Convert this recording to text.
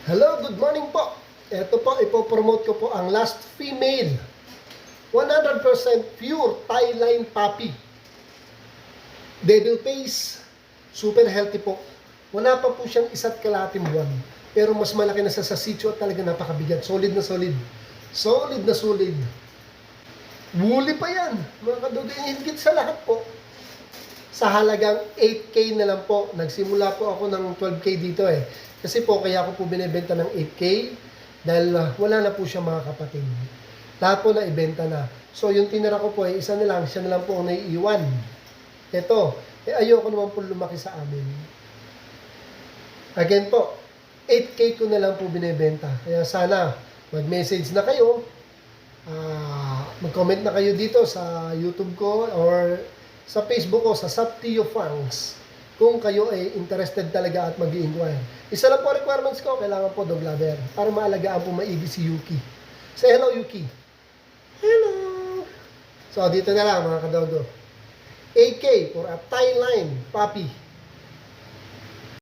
Hello, good morning po. Ito po, ipopromote ko po ang last female. 100% pure Thai line puppy. Devil face. Super healthy po. Wala pa po siyang isa't kalahating buwan. Pero mas malaki na sa sitio at talaga napakabigat. Solid na solid. Solid na solid. Woolly pa yan. Mga kadugay, higit sa lahat po. Sa halagang 8K na lang po. Nagsimula po ako ng 12K dito eh. Kasi po kaya ako po binibenta ng 8K dahil wala na po siya mga kapatid. Lahat po na ibenta na. So yung tinira ko po ay isa na lang, siya na lang po ang naiiwan. Ito, ayoko naman po lumaki sa amin. Again po, 8K ko na lang po binibenta. Kaya sana mag-message na kayo, mag-comment na kayo dito sa YouTube ko or sa Facebook ko, sa Saptio Fangs. Kung kayo ay interested talaga at mag-i-inquire. Isa lang po requirements ko, kailangan po dog lover para maalagaan po maigi si Yuki. Say hello, Yuki. Hello! So, dito na lang mga kadogo. 8K for a Thai line puppy.